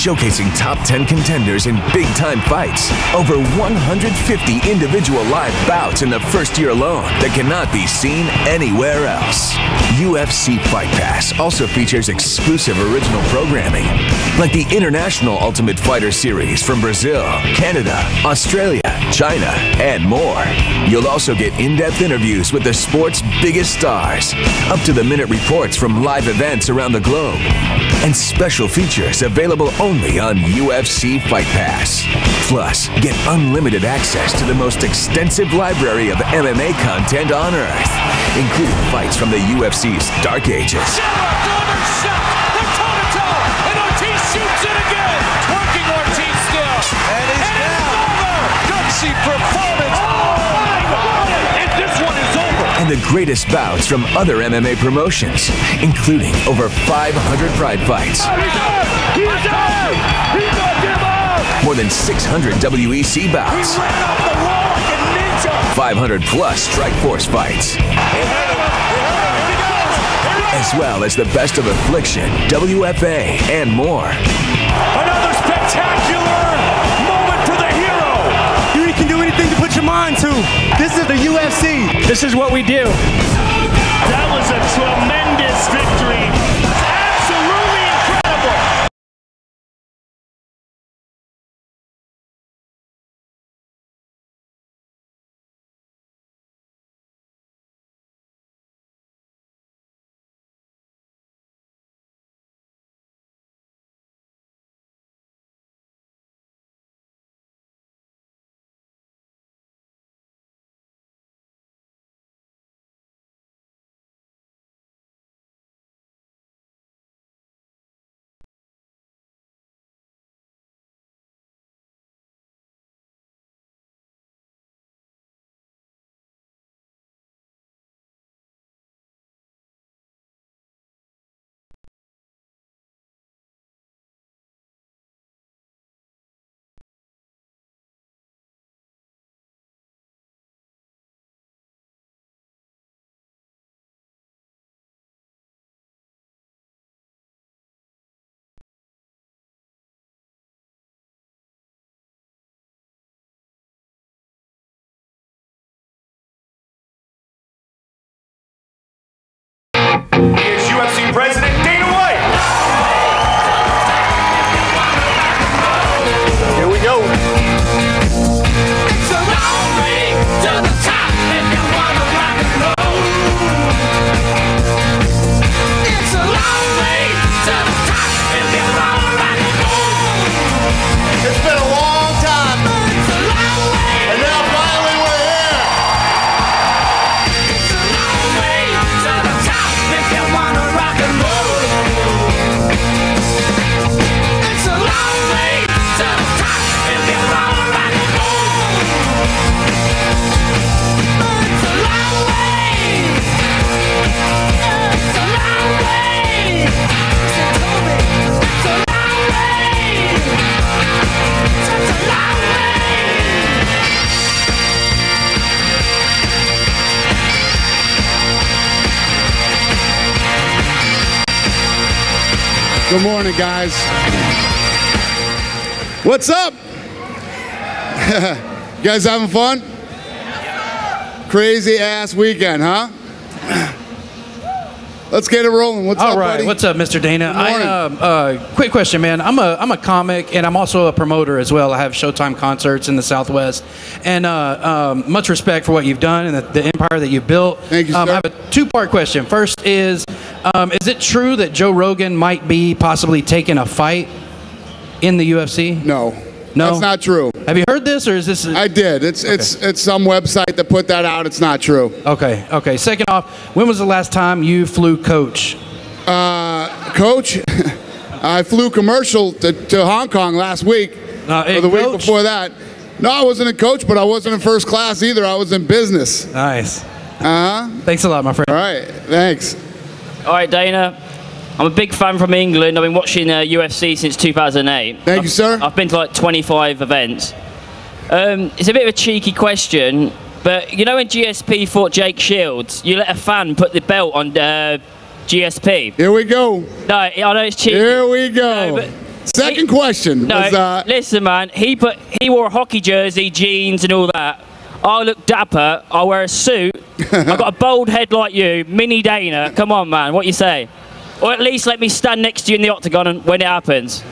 showcasing top 10 contenders in big-time fights. Over 150 individual live bouts in the first year alone that cannot be seen anywhere else. UFC Fight Pass also features exclusive original programming, like the International Ultimate Fighter Series from Brazil, Canada, Australia, China, and more. You'll also get in-depth interviews with the sport's biggest stars, up-to-the-minute reports from live events around the globe, and special features available only on UFC Fight Pass. Plus, get unlimited access to the most extensive library of MMA content on Earth, including fights from the UFC's Dark Ages. Shoots it again. Working Ortiz still. And it's over. Gutsy performance. Oh my God. And this one is over. And the greatest bouts from other MMA promotions, including over 500 Pride fights. He's up. He's gonna give up. More than 600 WEC bouts. He ran off the wall like a ninja. 500 plus Strikeforce fights. As well as the best of Affliction, WFA, and more. Another spectacular moment for the hero. You can do anything to put your mind to. This is the UFC. This is what we do. That was a tremendous victory. Absolutely incredible. Here's UFC President Dana White. Here we go. It's a long way to the top if you wanna rock and roll. It's a long way to the top if you wanna rock and roll. It's been a long time. It's a long way. And now finally we're here. It's a long way to the top if you wanna rock and roll. It's a long way to the top if you wanna rock and roll. It's a long way. It's a long way. Listen to me. It's a long way. Such a long way. Good morning, guys. What's up? You guys having fun? Crazy ass weekend, huh? Let's get it rolling. What's up, All right, buddy? what's up, Mr. Dana? Good morning. Quick question, man. I'm a comic and I'm also a promoter as well. I have Showtime concerts in the Southwest, and much respect for what you've done and the empire that you've built. Thank you, sir. I have a two-part question. First is it true that Joe Rogan might be possibly taking a fight in the UFC? No. No? That's not true. Have you heard this, or is this? I did. It's some website that put that out. It's not true. Okay. Second off, when was the last time you flew coach? Coach, I flew commercial to Hong Kong last week. Or the week before that. No, I wasn't a coach, but I wasn't in first class either. I was in business. Nice. Uh-huh. Thanks a lot, my friend. All right. Thanks. All right, Dana. I'm a big fan from England. I've been watching UFC since 2008. Thank you, sir. I've been to like 25 events. It's a bit of a cheeky question, but you know when GSP fought Jake Shields, you let a fan put the belt on GSP. Here we go. No, I know it's cheeky. Here we go. No, Second question No, was... listen, man. He wore a hockey jersey, jeans, and all that. I look dapper. I wear a suit. I've got a bald head like you, mini Dana. Come on, man. What you say? Or at least let me stand next to you in the octagon when it happens.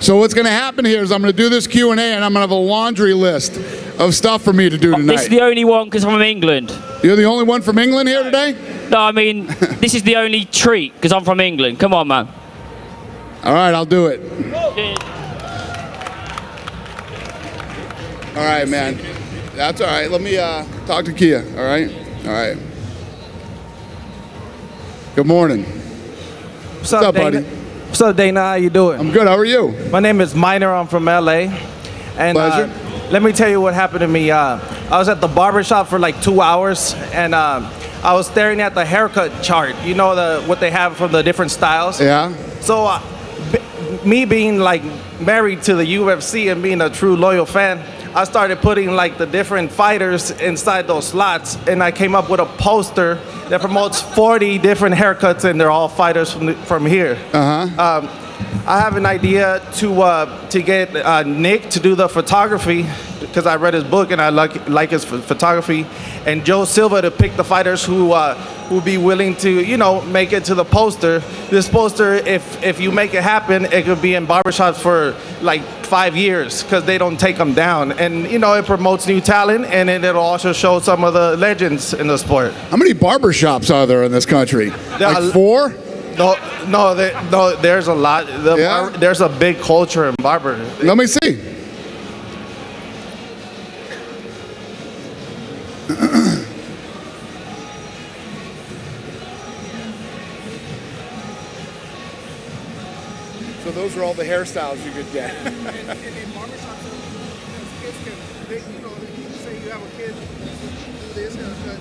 So what's going to happen here is I'm going to do this Q&A and I'm going to have a laundry list of stuff for me to do tonight. This is the only one because I'm from England. You're the only one from England here today? No, I mean, this is the only treat because I'm from England. Come on, man. All right, I'll do it. Cheers. All right, man. That's all right. Let me talk to Kia, all right? All right. Good morning. What's up, buddy? What's up, Dana? How you doing? I'm good. How are you? My name is Minor. I'm from LA. And Pleasure. let me tell you what happened to me. I was at the barbershop for like 2 hours, and I was staring at the haircut chart. You know what they have from the different styles? Yeah. So me being like married to the UFC and being a true loyal fan, I started putting like the different fighters inside those slots, and I came up with a poster that promotes 40 different haircuts, and they're all fighters from here. I have an idea to get Nick to do the photography because I read his book and I like his photography, and Joe Silva to pick the fighters who will be willing to make it to the poster. This poster, if you make it happen, it could be in barbershops for like 5 years because they don't take them down, and it promotes new talent, and it'll also show some of the legends in the sport. How many barbershops are there in this country? Like 4? No, there's a lot. There's a big culture in barber. Let me see. So those are all the hairstyles you could get. And in barbershops, kids can, say you have a kid do this haircut,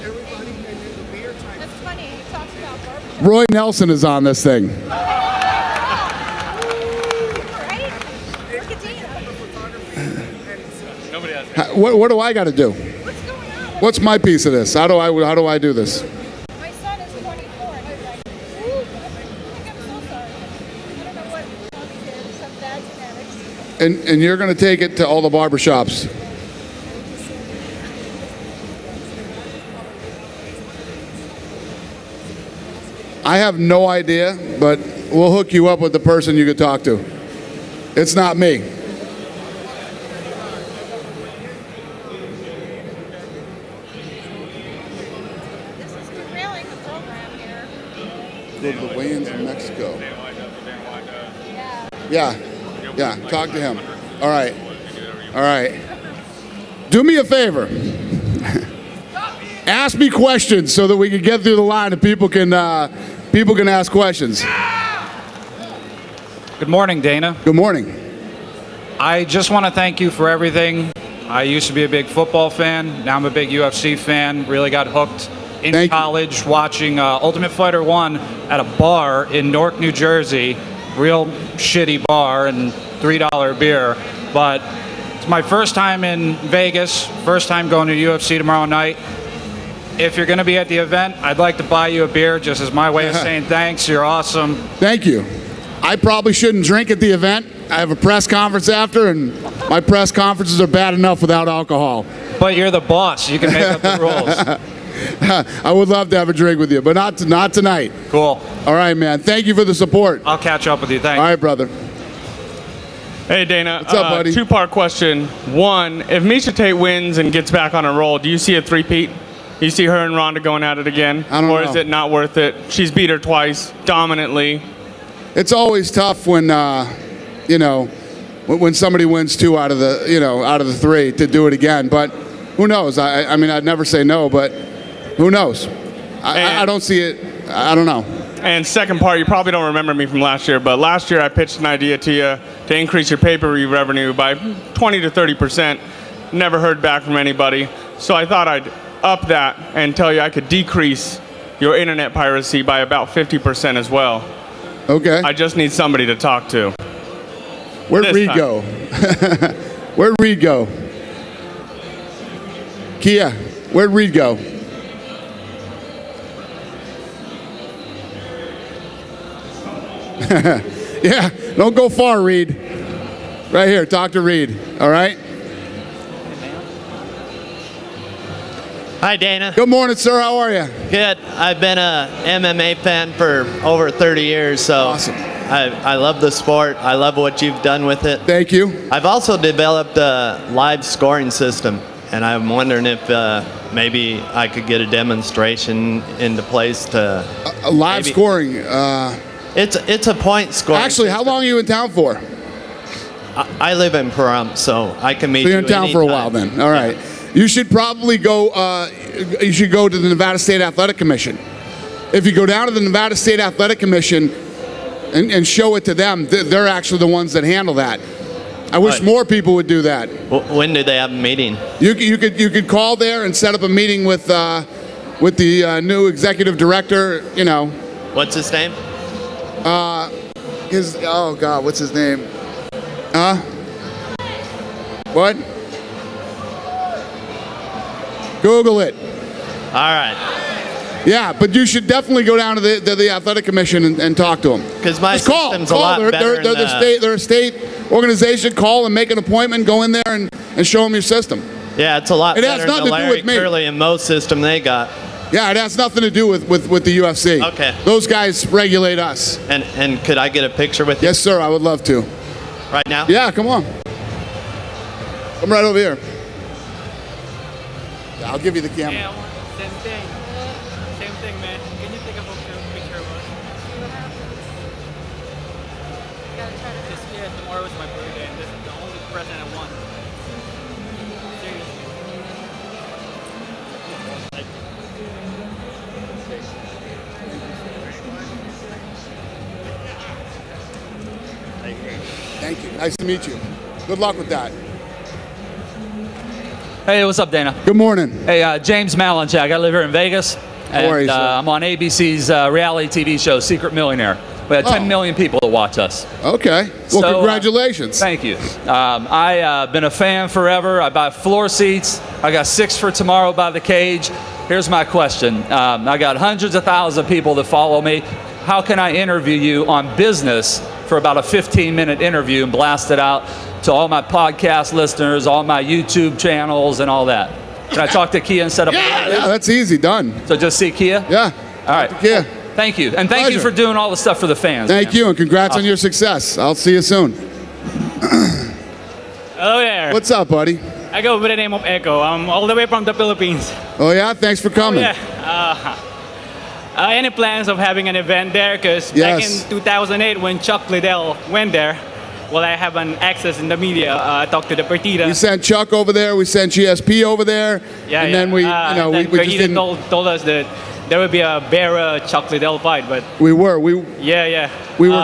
everybody, and then the beer type. That's funny. He talks about barbershop. Roy Nelson is on this thing. What do I got to do? What's going on? What's my piece of this? How do I do this? My son is 24, and he's like, ooh, I'm so sorry. I don't know what he did, some bad genetics. And you're going to take it to all the barbershops. I have no idea, but we'll hook you up with the person you could talk to. It's not me. This is derailing the program here. Go to the weigh-ins in Mexico. Yeah. Yeah, talk to him. All right. Do me a favor. Ask me questions so that we can get through the line and people can ask questions. Good morning, Dana. Good morning. I just want to thank you for everything. I used to be a big football fan. Now I'm a big UFC fan. Really got hooked in college watching Ultimate Fighter 1 at a bar in Newark, New Jersey. Real shitty bar and $3 beer. But it's my first time in Vegas, first time going to UFC tomorrow night. If you're going to be at the event, I'd like to buy you a beer just as my way of saying thanks. You're awesome. Thank you. I probably shouldn't drink at the event. I have a press conference after, and my press conferences are bad enough without alcohol. But you're the boss. You can make up the rules. I would love to have a drink with you, but not tonight. Cool. All right, man. Thank you for the support. I'll catch up with you. Thanks. All right, brother. Hey, Dana. What's up, buddy? Two-part question. One, if H.E.A.T wins and gets back on a roll, do you see a three-peat? You see her and Ronda going at it again? I don't know. Or is it not worth it? She's beat her twice, dominantly. It's always tough when, when somebody wins 2 out of the 3 to do it again. But who knows? I mean, I'd never say no, but who knows? I don't see it. I don't know. And second part, you probably don't remember me from last year, but last year I pitched an idea to you to increase your pay-per-view revenue by 20 to 30%. Never heard back from anybody. So I thought I'd up that and tell you I could decrease your internet piracy by about 50% as well. Okay. I just need somebody to talk to. Where'd Reed go? Where'd Reed go? Kia, where'd Reed go? Yeah, don't go far, Reed. Right here, talk to Reed, all right? Hi, Dana. Good morning, sir. How are you? Good. I've been a MMA fan for over 30 years, so awesome. I love the sport. I love what you've done with it. Thank you. I've also developed a live scoring system, and I'm wondering if maybe I could get a demonstration into place to a live scoring. It's a point scoring. Actually, how long are you in town for? I live in Pahrump, so I can meet you. So you're in town for a while then. All right. You should probably go. You should go to the Nevada State Athletic Commission. If you go down to the Nevada State Athletic Commission and show it to them, they're actually the ones that handle that. I wish more people would do that. When do they have a meeting? You could call there and set up a meeting with the new executive director. You know. What's his name? Oh God, what's his name? What? Google it. All right. Yeah, but you should definitely go down to the athletic commission and talk to them. Because my system's a lot better. They're a state organization. Call and make an appointment. Go in there and show them your system. Yeah, it's a lot better has nothing than the to do Larry with me. Curly and Mo system they got. Yeah, it has nothing to do with the UFC. Okay. Those guys regulate us. And could I get a picture with you? Yes, sir. I would love to. Right now? Yeah, come on. Come right over here. I'll give you the camera. Yeah, same thing. Same thing, man. Can you take a picture of us? Yeah, tomorrow is my birthday, and this is the only present I want. Thank you. Nice to meet you. Good luck with that. Hey, what's up, Dana? Good morning. Hey, James Malinchak. I live here in Vegas. How are you, sir? I'm on ABC's reality TV show, Secret Millionaire. We had 10 million people that watch us. Okay. Well, So, congratulations. Thank you. I've been a fan forever. I buy floor seats. I got 6 for tomorrow by the cage. Here's my question. I got hundreds of thousands of people that follow me. How can I interview you on business for about a 15-minute interview and blast it out to all my podcast listeners, all my YouTube channels, and all that? Can I talk to Kia and set up? Yeah, that's easy. Done. So just see Kia? Yeah. All right. Kia. Thank you. And thank you Pleasure. for doing all the stuff for the fans. Thank you, and congrats on your success. I'll see you soon. Hello there. What's up, buddy? I go by the name of Echo. I'm all the way from the Philippines. Oh, yeah? Thanks for coming. Yeah. Any plans of having an event there? Because back in 2008, when Chuck Liddell went there, well, I have an access in the media. I talked to the Fertitta. We sent Chuck over there. We sent GSP over there. Yeah, and yeah. then we just Fertitta didn't. told us that there would be a bear Chuck Liddell fight, but We were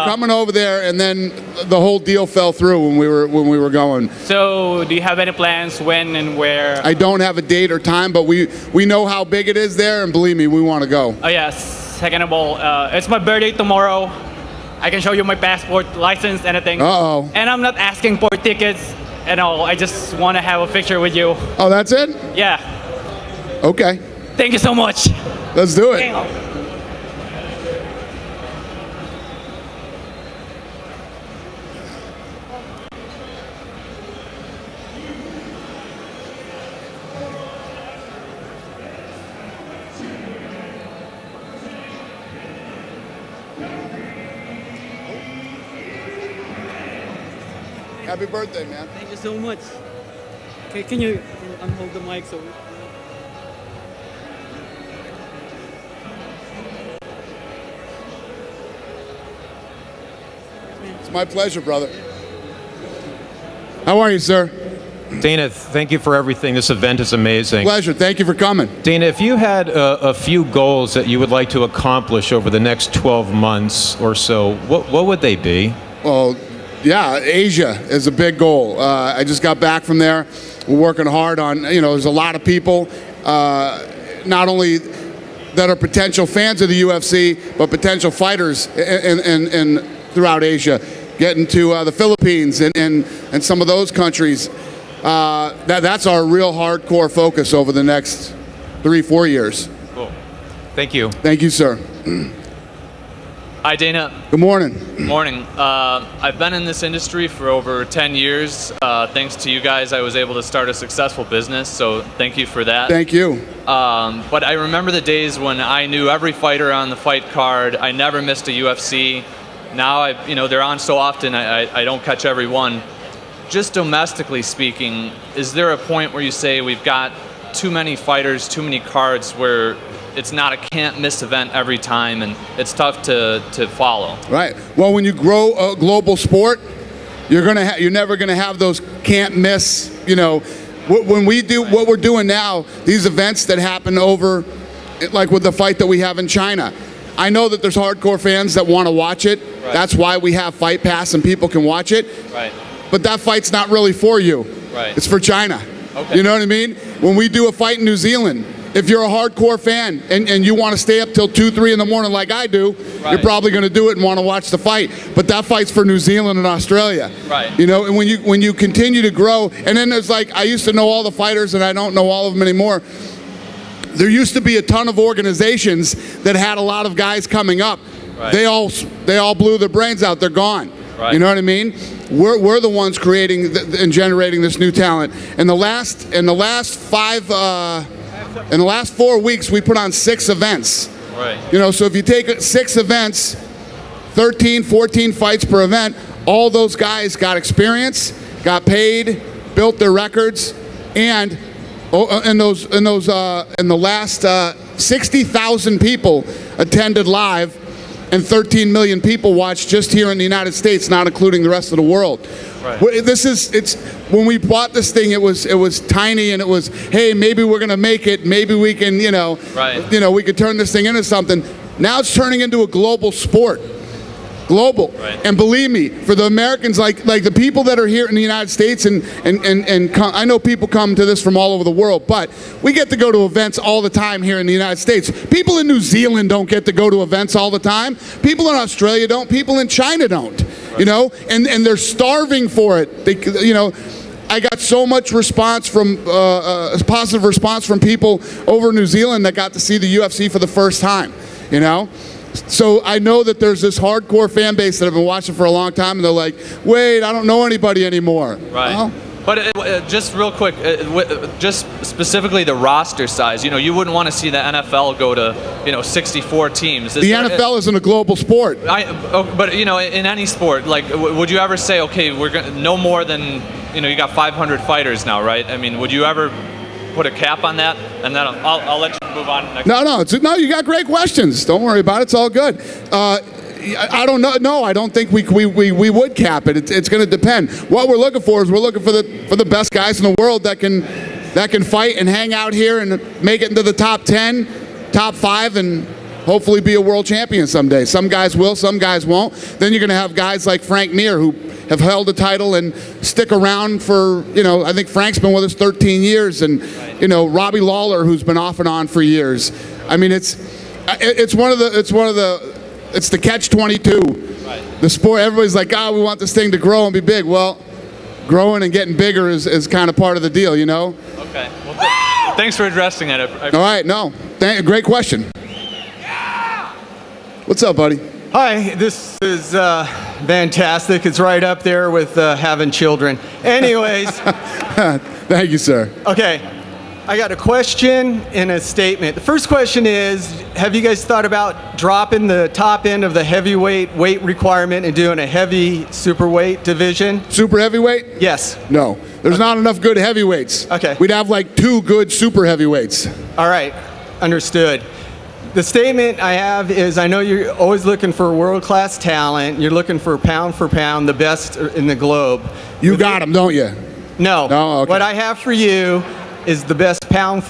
coming over there, and then the whole deal fell through when we were going. So, do you have any plans when and where? I don't have a date or time, but we know how big it is there, and believe me, we want to go. Oh yes. Second of all, it's my birthday tomorrow. I can show you my passport, license, anything. Uh-oh. And I'm not asking for tickets and all. I just want to have a picture with you. Oh, that's it? Yeah. Okay. Thank you so much. Let's do it. Damn. Happy birthday, man. Thank you so much. Okay, can you unhold the mic so? It's my pleasure, brother. How are you, sir? Dana, thank you for everything. This event is amazing. Pleasure. Thank you for coming. Dana, if you had a few goals that you would like to accomplish over the next 12 months or so, what would they be? Well, yeah, Asia is a big goal. I just got back from there. We're working hard on, there's a lot of people, not only that are potential fans of the UFC, but potential fighters in throughout Asia. Getting to the Philippines and some of those countries. That's our real hardcore focus over the next 3-4 years. Cool. Thank you. Thank you, sir. Hi, Dana. Good morning. Good morning. I've been in this industry for over 10 years. Thanks to you guys, I was able to start a successful business, so thank you for that. Thank you. But I remember the days when I knew every fighter on the fight card. I never missed a UFC. Now, they're on so often, I don't catch every one. Just domestically speaking, is there a point where you say we've got too many fighters, too many cards, where it's not a can't-miss event every time, and it's tough to follow? Right. Well, when you grow a global sport, you're never gonna have those can't-miss. When we do what we're doing now, these events that happen over, like with the fight that we have in China. I know that there's hardcore fans that want to watch it. Right. That's why we have Fight Pass and people can watch it. Right. But that fight's not really for you. Right. It's for China. Okay. You know what I mean? When we do a fight in New Zealand, if you're a hardcore fan and you want to stay up till 2, 3 in the morning like I do, Right. you're probably going to do it and want to watch the fight. But that fight's for New Zealand and Australia. Right. And when you continue to grow, and then there's like, I used to know all the fighters and I don't know all of them anymore. There used to be a ton of organizations that had a lot of guys coming up. Right. They all blew their brains out. They're gone. Right. You know what I mean? We're the ones creating and generating this new talent. In the last 4 weeks, we put on 6 events. Right. So if you take 6 events, 13, 14 fights per event, all those guys got experience, got paid, built their records, and in the last 60,000 people attended live, and 13 million people watched just here in the United States, not including the rest of the world. Right. When we bought this thing, it was tiny, and it was, hey, maybe we're gonna make it, maybe we can, Right. we could turn this thing into something. Now it's turning into a global sport. Global. Right. And believe me, for the Americans, like the people that are here in the United States, and I know people come to this from all over the world, but we get to go to events all the time here in the United States. People in New Zealand don't get to go to events all the time. People in Australia don't. People in China don't. Right. And they're starving for it. I got so much response from positive response from people over in New Zealand that got to see the UFC for the first time. So I know that there's this hardcore fan base that have been watching for a long time, and they're like, wait, I don't know anybody anymore. Right. Well, But just real quick, just specifically the roster size, you wouldn't want to see the NFL go to, 64 teams. The NFL isn't a global sport. But, in any sport, like, would you ever say, okay, we're going no more than, you got 500 fighters now, right? I mean, would you ever put a cap on that? And then I'll let you move on next. No, you got great questions. Don't worry about it. It's all good. I don't know. No, I don't think we would cap it. It's going to depend. What we're looking for is we're looking for the best guys in the world that can fight and hang out here and make it into the top 10, top 5, and hopefully be a world champion someday. Some guys will, some guys won't. Then you're going to have guys like Frank Mir who have held a title and stick around for, I think Frank's been with us 13 years, and Robbie Lawler, who's been off and on for years. I mean, it's the catch-22. Right. The sport, everybody's like, we want this thing to grow and be big. Well, growing and getting bigger is kind of part of the deal, Okay. Well, thanks for addressing that. All right, no. Great question. What's up, buddy? Hi, this is fantastic. It's right up there with having children. Anyways. Thank you, sir. Okay, I got a question and a statement. The first question is, have you guys thought about dropping the top end of the heavyweight weight requirement and doing a heavy superweight division? Super heavyweight? Yes. No. There's not enough good heavyweights. Okay. We'd have like 2 good super heavyweights. All right, understood. The statement I have is, I know you're always looking for world-class talent. You're looking for pound, the best in the globe. You got them, don't you? No. No, okay. What I have for you is the best pound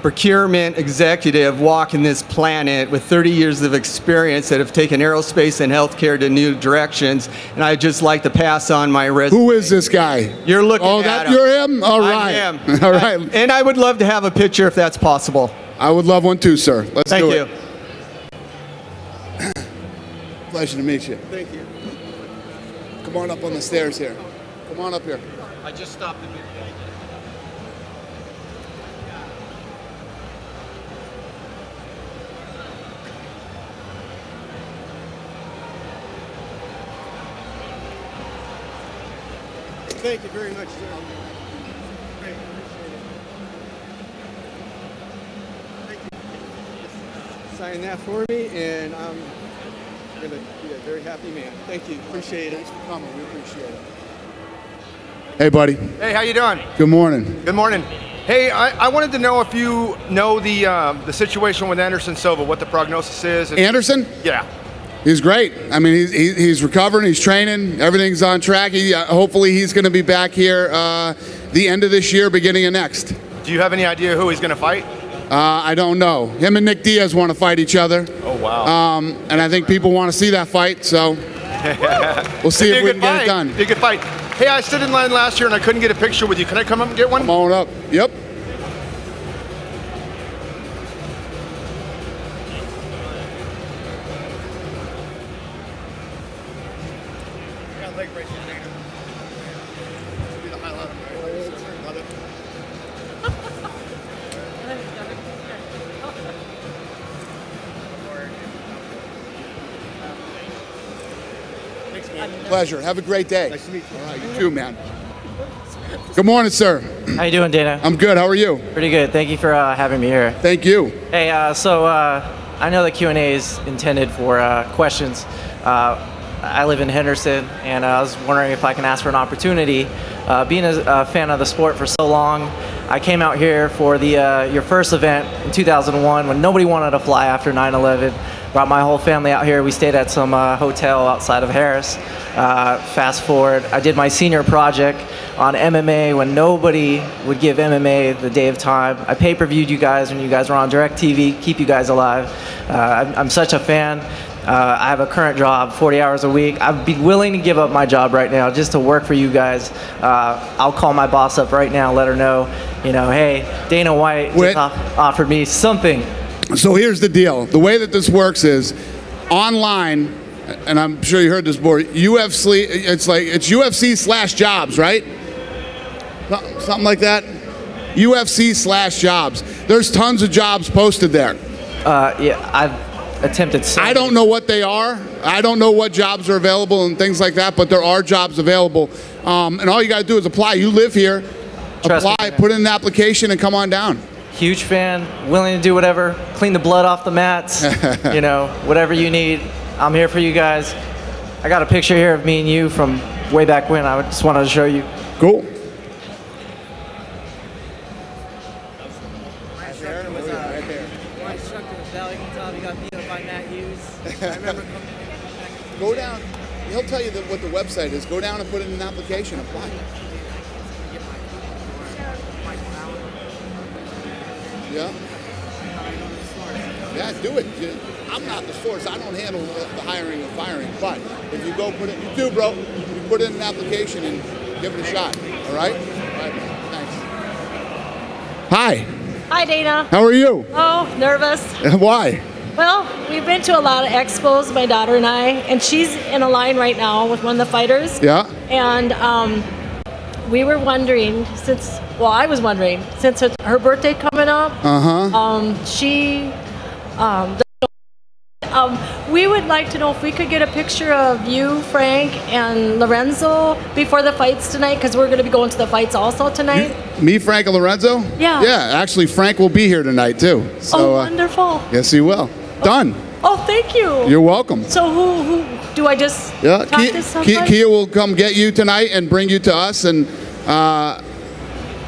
procurement executive walking this planet with 30 years of experience that have taken aerospace and healthcare to new directions. And I'd just like to pass on my resume. Who is this guy? You're looking at him. You're him? All right. I am. All right. And I would love to have a picture if that's possible. I would love one too, sir. Let's do it. Thank you. Pleasure to meet you. Thank you. Come on up on the stairs here. Come on up here. I just stopped the video. Thank you very much, sir. Great, appreciate it. Sign that for me, and I'm going to be a very happy man. Thank you. Appreciate it. Thanks for coming. We appreciate it. Hey, buddy. Hey, how you doing? Good morning. Good morning. Hey, I wanted to know if you know the situation with Anderson Silva, what the prognosis is. Anderson? Yeah. He's great. I mean, he's recovering. He's training. Everything's on track. Hopefully, he's going to be back here the end of this year, beginning of next. Do you have any idea who he's going to fight? I don't know. Him and Nick Diaz want to fight each other. Oh, wow. And I think people want to see that fight, so we'll see if we can get it done. Be a good fight. Hey, I stood in line last year and I couldn't get a picture with you. Can I come up and get one? Come on up. Yep. Pleasure. Have a great day. Nice to meet you. All right, you too, man. Good morning, sir. How you doing, Dana? I'm good. How are you? Pretty good. Thank you for having me here. Thank you. Hey, I know the Q&A is intended for questions. I live in Henderson, and I was wondering if I can ask for an opportunity. Being a fan of the sport for so long, I came out here for your first event in 2001 when nobody wanted to fly after 9/11. Brought my whole family out here. We stayed at some hotel outside of Harris. Fast forward, I did my senior project on MMA when nobody would give MMA the day of time. I pay-per-viewed you guys when you guys were on DirecTV, keep you guys alive. I'm such a fan. I have a current job, 40 hours a week. I'd be willing to give up my job right now just to work for you guys. I'll call my boss up right now, let her know, hey, Dana White just offered me something. So here's the deal. The way that this works is online, and I'm sure you heard this before, UFC, it's UFC/jobs, right? Something like that? UFC/jobs. There's tons of jobs posted there. Yeah, I've attempted so I don't know what they are. I don't know what jobs are available and things like that, but there are jobs available. And all you got to do is apply. You live here. Apply, put in an application, and come on down. Huge fan, willing to do whatever, clean the blood off the mats, whatever you need. I'm here for you guys. I got a picture here of me and you from way back when. I just wanted to show you. Cool. Go down. He'll tell you what the website is. Go down and put in an application. Apply. Yeah. Yeah, do it. I'm not the source. I don't handle the hiring and firing. But if you go put it, you do, bro. You put in an application and give it a shot. All right? All right, thanks. Hi. Hi, Dana. How are you? Oh, nervous. Why? Well, we've been to a lot of expos, my daughter and I, and she's in a line right now with one of the fighters. Yeah. And we were wondering, since it's her birthday coming up, we would like to know if we could get a picture of you, Frank, and Lorenzo before the fights tonight, because we're going to be going to the fights also tonight. Me, Frank, and Lorenzo? Yeah. Yeah, actually, Frank will be here tonight, too. So, wonderful. Yes, he will. Done. Oh, thank you. You're welcome. So who do I just talk to somebody? Kia will come get you tonight and bring you to us, and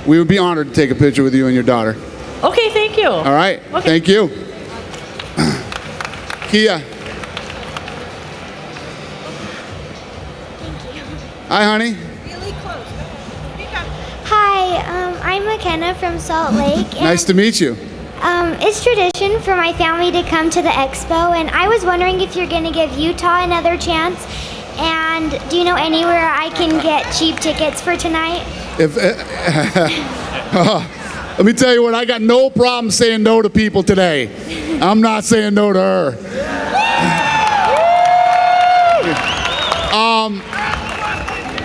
we would be honored to take a picture with you and your daughter. Okay, thank you. All right. Okay. Thank you. Kia. Hi, honey. Hi, I'm McKenna from Salt Lake. Nice to meet you. It's tradition for my family to come to the Expo, and I was wondering if you're going to give Utah another chance. And do you know anywhere I can get cheap tickets for tonight? Let me tell you what, I got no problem saying no to people today. I'm not saying no to her.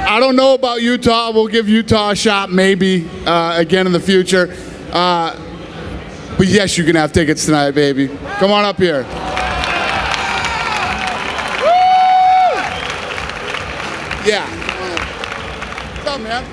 I don't know about Utah. We'll give Utah a shot maybe again in the future. But yes, you can have tickets tonight, baby. Come on up here. Yeah. What's up, man?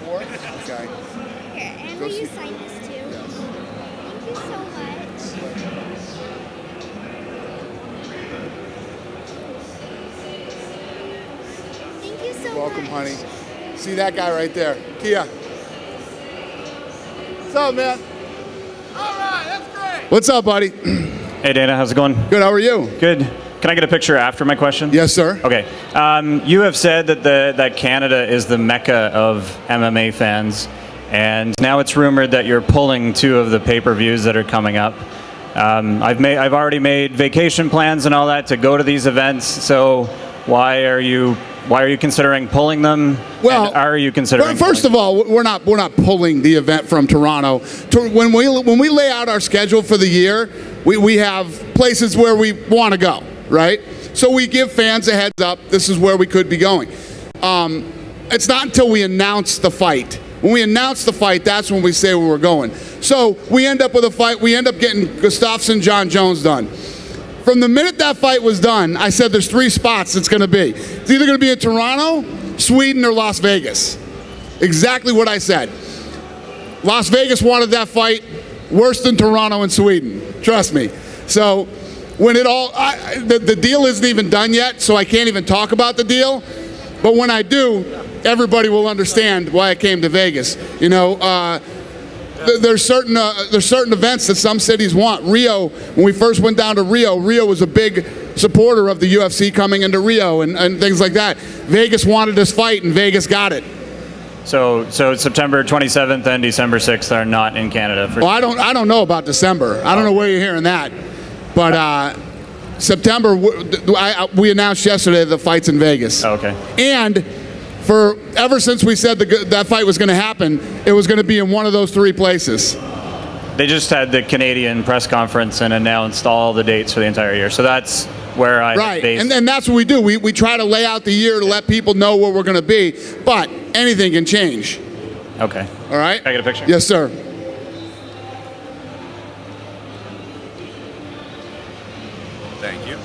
Four? Okay. Here, and will you sign this too? Yes. Thank you so much. Thank you so Welcome, much. honey. See that guy right there, Kia. What's up, man? All right, that's great. What's up, buddy? Hey, Dana, how's it going? Good, how are you? Good. Can I get a picture after my question? Yes, sir. Okay. You have said that Canada is the mecca of MMA fans, and now it's rumored that you're pulling 2 of the pay-per-views that are coming up. I've already made vacation plans and all that to go to these events. So why are you considering pulling them? Well, and are you considering? First of all, we're not pulling the event from Toronto. When we lay out our schedule for the year, we have places where we want to go, right? So we give fans a heads up. This is where we could be going. It's not until we announce the fight. When we announce the fight, that's when we say where we're going. So we end up with a fight. We end up getting Gustafsson, John Jones done. From the minute that fight was done, I said there's 3 spots it's going to be. It's either going to be in Toronto, Sweden, or Las Vegas. Exactly what I said. Las Vegas wanted that fight worse than Toronto and Sweden. Trust me. So when it all, the deal isn't even done yet, so I can't even talk about the deal. But when I do, everybody will understand why I came to Vegas. You know, there's certain events that some cities want. Rio, when we first went down to Rio was a big supporter of the UFC coming into Rio and things like that. Vegas wanted this fight, and Vegas got it. So September 27th and December 6th are not in Canada. Well, I don't know about December. I don't know where you're hearing that, but September we announced yesterday the fight's in Vegas. Okay. And ever since we said that fight was going to happen, it was going to be in one of those 3 places. They just had the Canadian press conference and announced all the dates for the entire year. So that's where I right, and that's what we do. We try to lay out the year to let people know where we're going to be, but anything can change. Okay. All right. Can I get a picture? Yes, sir. Thank you.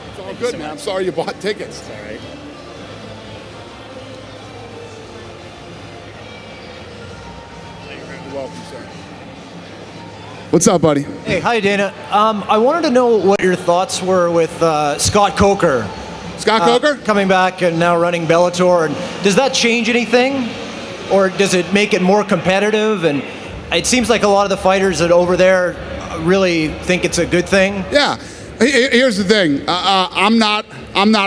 It's all good, man. I'm sorry you bought tickets. It's all right. You're welcome, sir. What's up, buddy? Hey, hi, Dana. I wanted to know what your thoughts were with Scott Coker. Scott Coker? Coming back and now running Bellator. And does that change anything? Or does it make it more competitive? And it seems like a lot of the fighters that over there really think it's a good thing. Yeah. Here's the thing. I'm not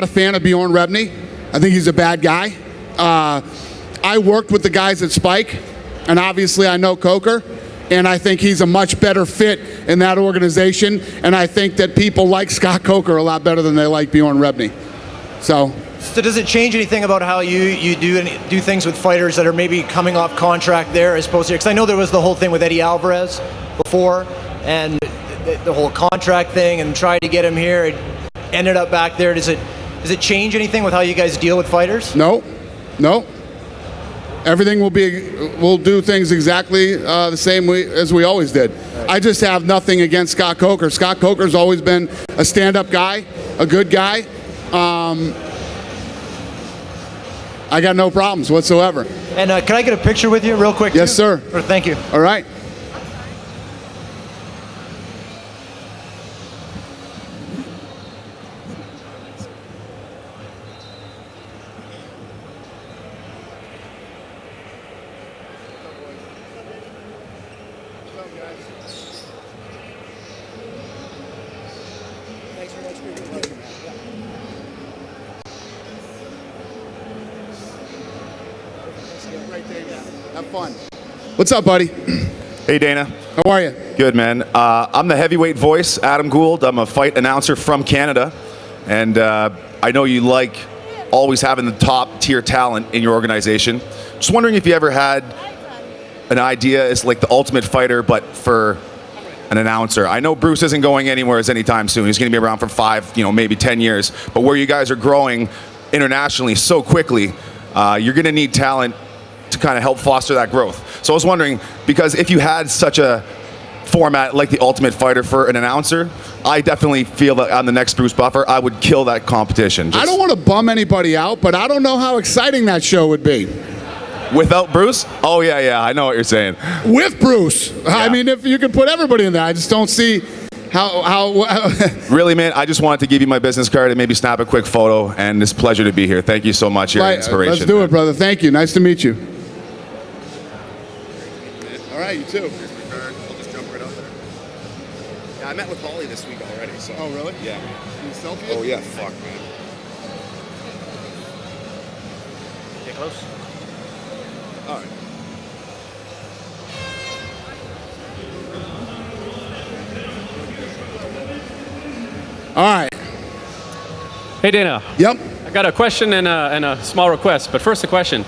a fan of Bjorn Rebney. I think he's a bad guy. I worked with the guys at Spike, and obviously I know Coker, and I think he's a much better fit in that organization, and I think that people like Scott Coker a lot better than they like Bjorn Rebney. So does it change anything about how you do things with fighters that are maybe coming off contract there as opposed to, because I know there was the whole thing with Eddie Alvarez before, and the whole contract thing, and tried to get him here, it ended up back there. Does it change anything with how you guys deal with fighters? No. Everything we'll do things exactly the same way as we always did. Right. I just have nothing against Scott Coker. Scott Coker's always been a stand-up guy, a good guy. I got no problems whatsoever. And can I get a picture with you real quick? Yes, sir. Or thank you. All right. Have fun. What's up, buddy? Hey, Dana. How are you? Good, man. I'm the heavyweight voice, Adam Gould. I'm a fight announcer from Canada, and I know you like always having the top tier talent in your organization. Just wondering if you ever had an idea as like the Ultimate Fighter, but for an announcer? I know Bruce isn't going anywhere anytime soon. He's going to be around for 5, maybe 10 years. But where you guys are growing internationally so quickly, you're going to need talent to kind of help foster that growth. So I was wondering, because if you had such a format like the Ultimate Fighter for an announcer, I definitely feel that on the next Bruce Buffer, I would kill that competition. I don't want to bum anybody out, but I don't know how exciting that show would be. Without Bruce? Oh, yeah, I know what you're saying. With Bruce. Yeah. I mean, if you could put everybody in there, I just don't see how Really, man, I just wanted to give you my business card and maybe snap a quick photo, and it's a pleasure to be here. Thank you so much. You're an inspiration. Let's do it, brother. Thank you. Nice to meet you. All right, you too. I'll just jump right out there. Yeah, I met with Holly this week already. So. Oh, really? Yeah. Can you selfie? Oh, yeah. Fuck, man. Get close. All right. All right. Hey, Dana. Yep. I got a question and a small request, but first a question.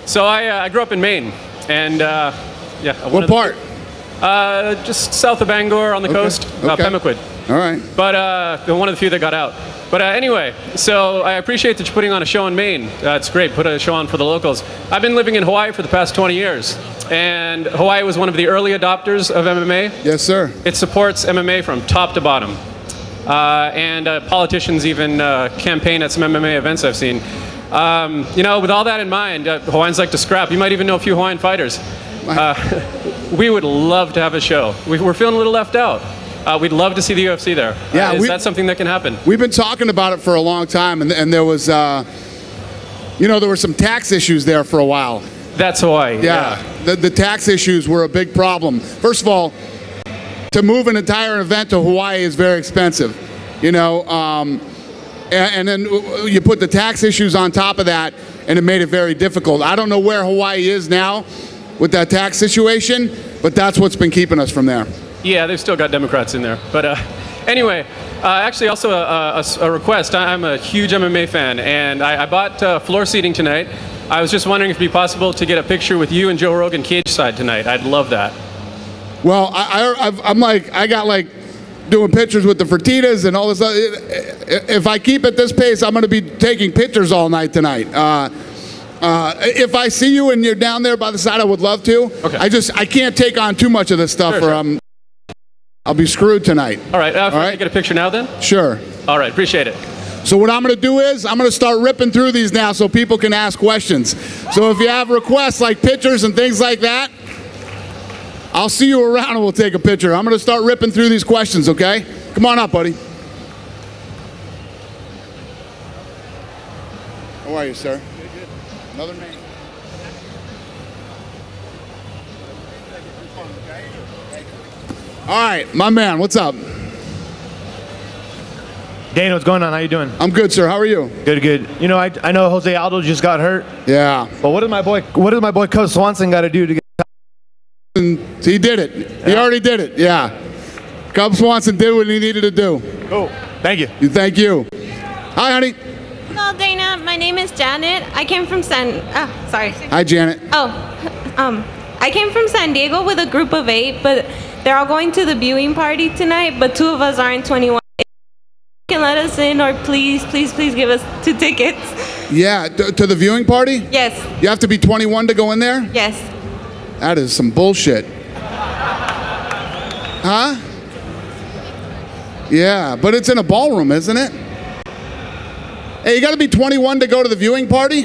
So I grew up in Maine, and yeah. What part? Just south of Bangor on the coast, Pemaquid. All right. But one of the few that got out. But anyway, so I appreciate that you're putting on a show in Maine. It's great. Put a show on for the locals. I've been living in Hawaii for the past 20 years, and Hawaii was one of the early adopters of MMA. Yes, sir. It supports MMA from top to bottom. And politicians even campaign at some MMA events I've seen. With all that in mind, Hawaiians like to scrap. You might even know a few Hawaiian fighters. We would love to have a show. We're feeling a little left out. We'd love to see the UFC there. Yeah, is that something that can happen? We've been talking about it for a long time, and there was, there were some tax issues there for a while. That's Hawaii. Yeah. The tax issues were a big problem. First of all, to move an entire event to Hawaii is very expensive, and then you put the tax issues on top of that, and it made it very difficult. I don't know where Hawaii is now with that tax situation, but that's what's been keeping us from there. Yeah, they've still got Democrats in there. But anyway, actually also a request. I'm a huge MMA fan, and I bought floor seating tonight. I was just wondering if it'd be possible to get a picture with you and Joe Rogan cage side tonight. I'd love that. Well, I got doing pictures with the Fertitas and all this. If I keep at this pace, I'm going to be taking pictures all night tonight. If I see you and you're down there by the side, I would love to. Okay. I can't take on too much of this stuff, or I'll be screwed tonight. All right. All right. Get a picture now, then. Sure. All right. Appreciate it. So what I'm going to do is I'm going to start ripping through these now so people can ask questions. So if you have requests like pictures and things like that, I'll see you around and we'll take a picture. I'm going to start ripping through these questions, okay? Come on up, buddy. How are you, sir? Good. Another name. All right, my man, what's up? Dana, what's going on? How you doing? I'm good, sir. How are you? Good, good. I know Jose Aldo just got hurt. Yeah. But what does my boy Cub Swanson got to do to get? He did it. Yeah. He already did it. Yeah. Cub Swanson did what he needed to do. Cool. Thank you. Thank you. Hi, honey. Hello, Dana. My name is Janet. I came from sorry. Hi, Janet. I came from San Diego with a group of 8, but they're all going to the viewing party tonight, but 2 of us aren't 21. If you can let us in, or please give us 2 tickets. Yeah, to the viewing party? Yes. You have to be 21 to go in there? Yes. That is some bullshit. Huh? Yeah, but it's in a ballroom, isn't it? Hey, you got to be 21 to go to the viewing party?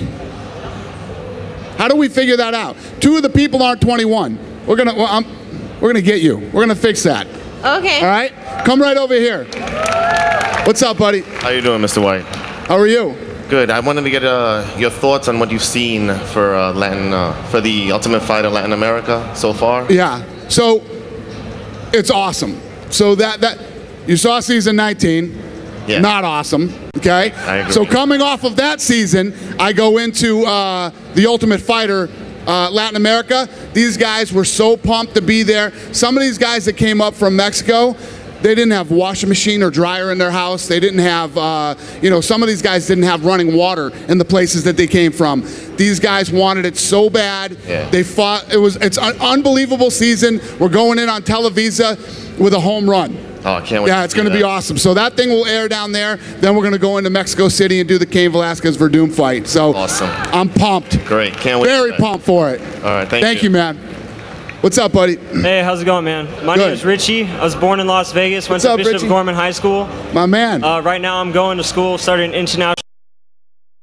How do we figure that out? 2 of the people aren't 21. We're gonna get you. We're gonna fix that. Okay. All right? Come right over here. What's up, buddy? How you doing, Mr. White? How are you? Good. I wanted to get your thoughts on what you've seen for for the Ultimate Fighter Latin America so far. Yeah. So it's awesome. So that you saw season 19. Yeah. Not awesome. Okay. I agree. So coming off of that season, I go into the Ultimate Fighter Latin America. These guys were so pumped to be there. Some of these guys that came up from Mexico, They didn't have washing machine or dryer in their house. They didn't have, some of these guys didn't have running water in the places that they came from. These guys wanted it so bad. Yeah. They fought. It's an unbelievable season. We're going in on Televisa with a home run. Oh, I can't wait. Yeah, it's going to be awesome. So that thing will air down there. Then we're going to go into Mexico City and do the Cain Velasquez Verdum fight. So awesome. I'm pumped. Great. Can't wait. Very pumped for it. All right. Thank you, man. What's up, buddy? Hey, how's it going, man? My name is Richie. I was born in Las Vegas, went to Bishop Gorman High School. My man. Right now I'm going to school, starting international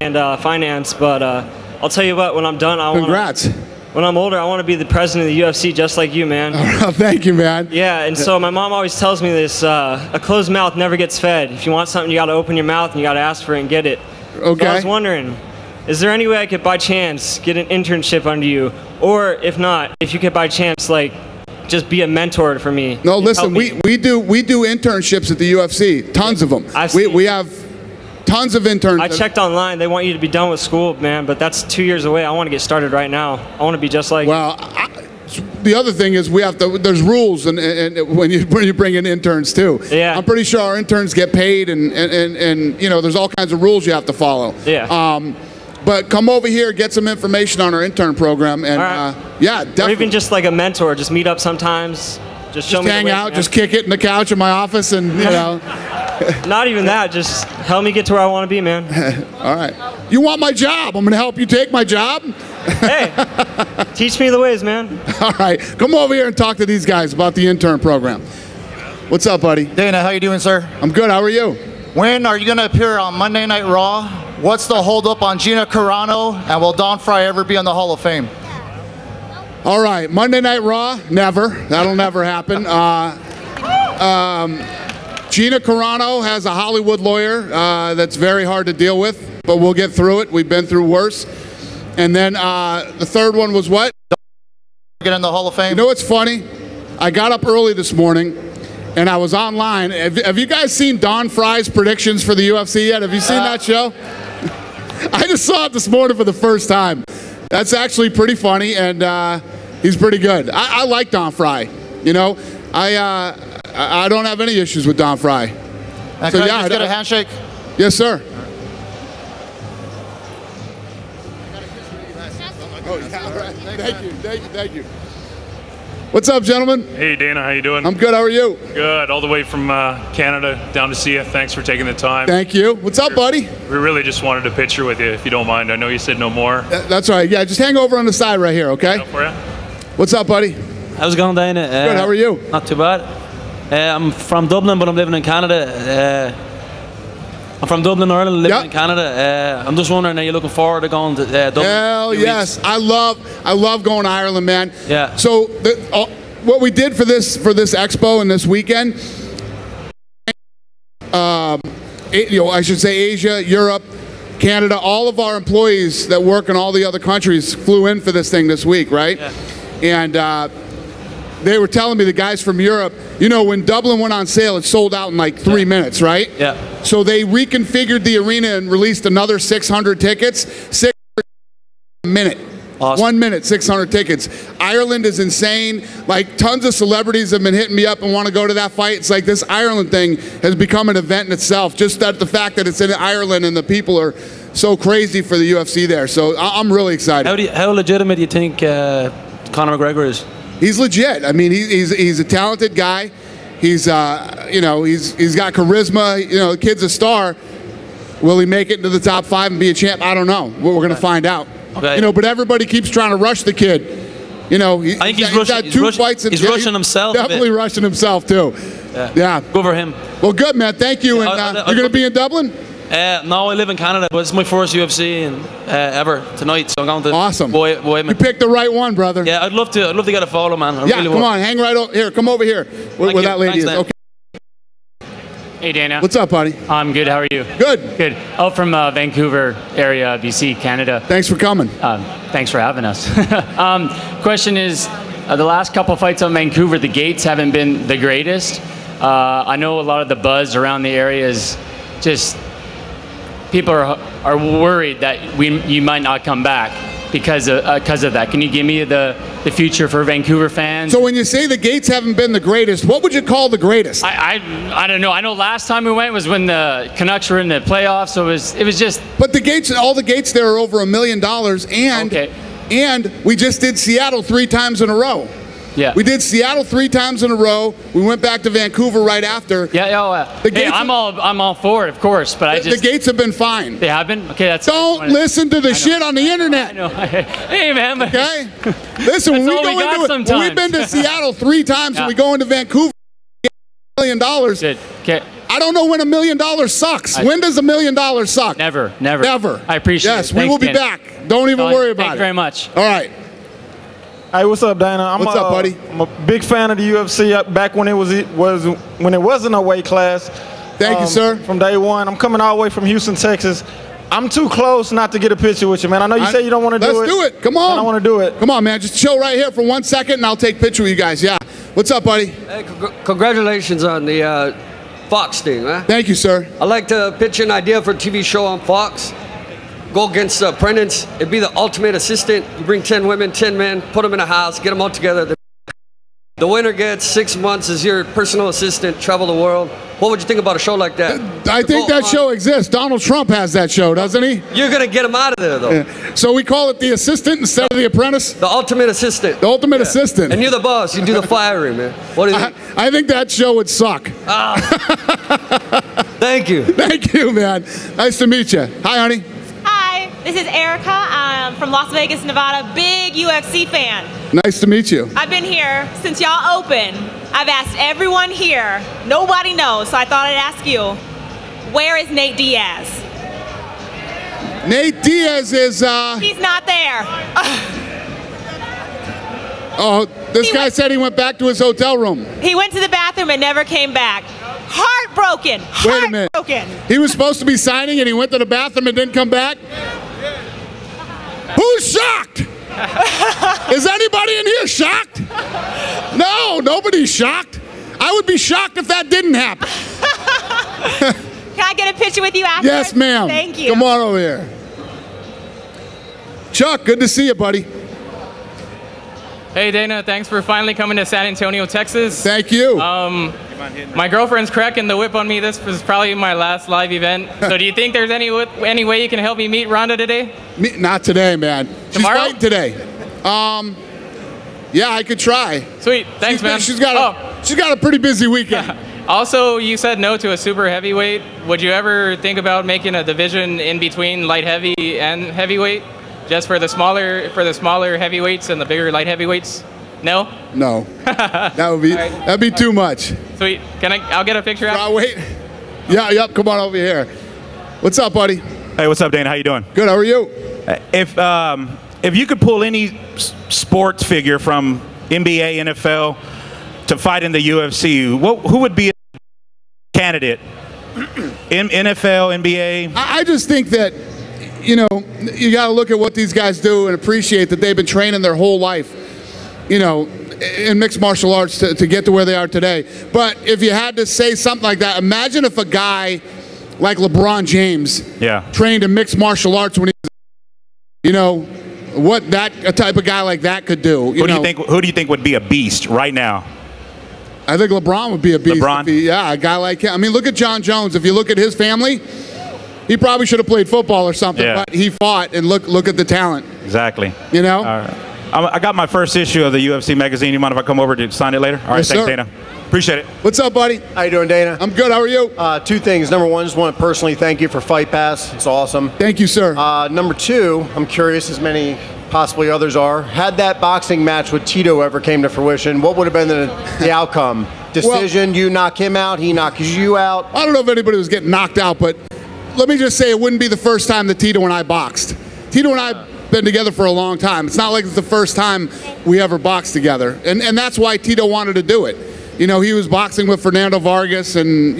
and finance, but I'll tell you what, when I'm done, Congrats. When I'm older, I want to be the president of the UFC just like you, man. Thank you, man. Yeah, and so my mom always tells me this, a closed mouth never gets fed. If you want something, you got to open your mouth and you got to ask for it and get it. Okay. So I was wondering, is there any way I could, by chance, get an internship under you? Or if not, if you could, by chance, like, just be a mentor for me. No, listen, we do internships at the UFC, tons of them. We have tons of interns. I checked online. They want you to be done with school, man, but that's 2 years away. I want to get started right now. I want to be just like. Well, the other thing is we have to. There's rules, and when you bring in interns too. Yeah. I'm pretty sure our interns get paid, and there's all kinds of rules you have to follow. Yeah. But come over here, get some information on our intern program, and yeah, definitely. Or even just like a mentor, just meet up sometimes, just show me the hang way, out, man. just kick it in the couch in my office, and Not even that, just help me get to where I want to be, man. All right. You want my job? I'm going to help you take my job. Hey, teach me the ways, man. All right, come over here and talk to these guys about the intern program. What's up, buddy? Dana, how you doing, sir? I'm good. How are you? When are you going to appear on Monday Night Raw? What's the holdup on Gina Carano? And will Don Fry ever be on the Hall of Fame? All right, Monday Night Raw, never. That'll never happen. Gina Carano has a Hollywood lawyer that's very hard to deal with, but we'll get through it. We've been through worse. And then the third one was what? Get in the Hall of Fame. You know what's funny? I got up early this morning, and I was online. Have you guys seen Don Fry's predictions for the UFC yet? Have you seen that show? I just saw it this morning for the first time. That's actually pretty funny, and he's pretty good. I like Don Fry. You know, I don't have any issues with Don Fry. And can I just get a handshake? Yes, sir. Oh, yeah, all right. Thank you. What's up, gentlemen? Hey, Dana, how you doing? I'm good. How are you? Good. All the way from Canada down to see you. Thanks for taking the time. Thank you. What's up, buddy? We really just wanted a picture with you, if you don't mind. I know you said no more. That's right. Yeah, just hang over on the side right here, okay? For you. What's up, buddy? How's it going, Dana? Good. How are you? Not too bad. I'm from Dublin, but I'm living in Canada. I'm from Dublin, Ireland, living in Canada. I'm just wondering, are you looking forward to going to Dublin? Hell yes, I love going to Ireland, man. Yeah. So what we did for this expo and this weekend, I should say Asia, Europe, Canada, all of our employees that work in all the other countries flew in for this thing this week, right? Yeah. And they were telling me, the guys from Europe, you know, when Dublin went on sale, it sold out in like 3 minutes, right? Yeah. So they reconfigured the arena and released another 600 tickets. 600 a minute. Awesome. 1 minute, 600 tickets. Ireland is insane. Like, tons of celebrities have been hitting me up and want to go to that fight. It's like this Ireland thing has become an event in itself. Just that the fact that it's in Ireland and the people are so crazy for the UFC there. So I'm really excited. How legitimate do you think Conor McGregor is? He's legit. I mean, he's a talented guy. He's he's got charisma. You know, the kid's a star. Will he make it into the top 5 and be a champ? I don't know. We're going to find out. Okay. You know, but everybody keeps trying to rush the kid. You know, I think he's rushing. Got 2 fights. He's rushing himself. Definitely rushing himself too. Yeah. Go for him. Well, good, man. Thank you. And you're going to be in Dublin? No, I live in Canada, but it's my first UFC ever tonight, so I'm going to. Awesome. You picked the right one, brother. Yeah, I'd love to get a photo, man. Come on, hang right over here. Come over here where that lady is. Okay. Hey, Dana. What's up, buddy? I'm good. How are you? Good. Good. Oh, from Vancouver area, BC, Canada. Thanks for coming. Thanks for having us. Question is, the last couple fights on Vancouver, the gates haven't been the greatest. I know a lot of the buzz around the area is just, people are worried that you might not come back. because of that. Can you give me the future for Vancouver fans? So when you say the gates haven't been the greatest, what would you call the greatest? I don't know. I know last time we went was when the Canucks were in the playoffs, so it was just. But the gates, all the gates there are over $1 million, and we just did Seattle 3 times in a row. Yeah. We did Seattle 3 times in a row. We went back to Vancouver right after. I'm all for it, of course, but the gates have been fine. They have been? Okay, that's. Don't listen to the shit on the internet. I know. Hey, man. Okay? Listen, when we've been to Seattle 3 times and we go into Vancouver, $1 million. Okay. I don't know when $1 million sucks. When does $1 million suck? Never. Never. I appreciate it. Yes, we will be back. Don't even worry about it. Thank you very much. All right. Hey, what's up, Dana? What's up, buddy? I'm a big fan of the UFC back when it wasn't a weight class. Thank you, sir. From day one. I'm coming all the way from Houston, Texas. I'm too close not to get a picture with you, man. I know you say you don't want to do it. Let's do it. Come on. I don't want to do it. Come on, man. Just chill right here for 1 second, and I'll take a picture with you guys. Yeah. What's up, buddy? Hey, congratulations on the Fox thing, man. Thank you, sir. I'd like to pitch an idea for a TV show on Fox. Go against the apprentice. It'd be the ultimate assistant. You bring 10 women, 10 men, put them in a house, get them all together. The winner gets 6 months as your personal assistant, travel the world. What would you think about a show like that? I think that show exists. Donald Trump has that show, doesn't he? You're going to get him out of there, though. Yeah. So we call it the assistant instead of the apprentice? The ultimate assistant. The ultimate assistant. And you're the boss. You do the firing, man. What do you think? I think that show would suck. Thank you. Thank you, man. Nice to meet you. Hi, honey. Hi, this is Erica. I'm from Las Vegas, Nevada. Big UFC fan. Nice to meet you. I've been here since y'all open. I've asked everyone here. Nobody knows, so I thought I'd ask you. Where is Nate Diaz? Nate Diaz is... He's not there. Oh, this guy said he went back to his hotel room. He went to the bathroom and never came back. Heartbroken. Wait a minute. He was supposed to be signing and he went to the bathroom and didn't come back? Who's shocked? Is anybody in here shocked? No, nobody's shocked. I would be shocked if that didn't happen. Can I get a picture with you after? Yes, ma'am. Thank you. Come on over here. Chuck, good to see you, buddy. Hey, Dana, thanks for finally coming to San Antonio, Texas. Thank you. My girlfriend's cracking the whip on me. This was probably my last live event. So do you think there's any way you can help me meet Rhonda today? Not today, man. Tomorrow? She's fighting today. Yeah, I could try. Sweet. Thanks, man. She's got a pretty busy weekend. Also, you said no to a super heavyweight. Would you ever think about making a division in between light heavy and heavyweight? Just for the smaller heavyweights and the bigger light heavyweights? No? No. That'd be too much. Sweet. I'll get a picture out? Wait. Yeah, yep, come on over here. What's up, buddy? Hey, what's up, Dana? How you doing? Good, how are you? If you could pull any sports figure from NBA, NFL to fight in the UFC, who would be a candidate? NFL, NBA? I just think that, you got to look at what these guys do and appreciate that they've been training their whole life, in mixed martial arts to get to where they are today. But if you had to say something like that, imagine if a guy like LeBron James trained in mixed martial arts when he was, what a type of guy like that could do. Who do you think would be a beast right now? I think LeBron would be a beast. LeBron? A guy like him. I mean, look at John Jones. If you look at his family, he probably should have played football or something, but he fought, and look at the talent. Exactly. I got my first issue of the UFC magazine. You mind if I come over to sign it later? All right, Yes, thanks, sir. Dana. Appreciate it. What's up, buddy? How you doing, Dana? I'm good. How are you? 2 things. Number 1, just want to personally thank you for Fight Pass. It's awesome. Thank you, sir. Number 2, I'm curious, as many possibly others are, had that boxing match with Tito ever came to fruition, what would have been the outcome? Decision, you knock him out, he knocks you out? I don't know if anybody was getting knocked out, but let me just say it wouldn't be the first time that Tito and I boxed. Tito and I have been together for a long time. It's not like it's the first time we ever boxed together. And that's why Tito wanted to do it. He was boxing with Fernando Vargas, and,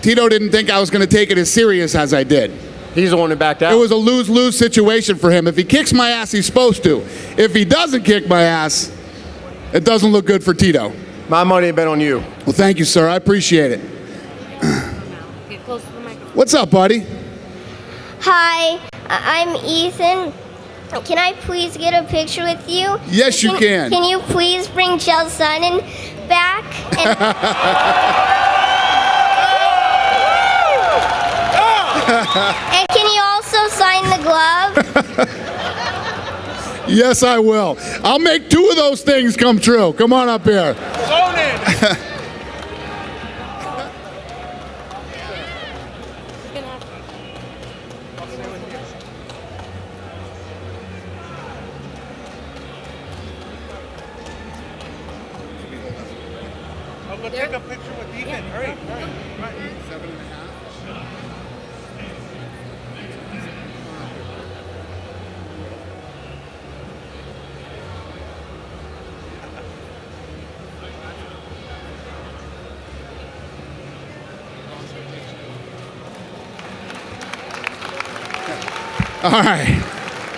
Tito didn't think I was going to take it as serious as I did. He's the one who backed out. It was a lose-lose situation for him. If he kicks my ass, he's supposed to. If he doesn't kick my ass, it doesn't look good for Tito. My money had been on you. Well, thank you, sir. I appreciate it. What's up, buddy? Hi, I'm Ethan. Can I please get a picture with you? Yes, you can. Can you please bring Chael Sonnen back? And can you also sign the glove? Yes, I will. I'll make 2 of those things come true. Come on up here. Take a picture with Ethan. Hurry, hurry. 7.5. All right.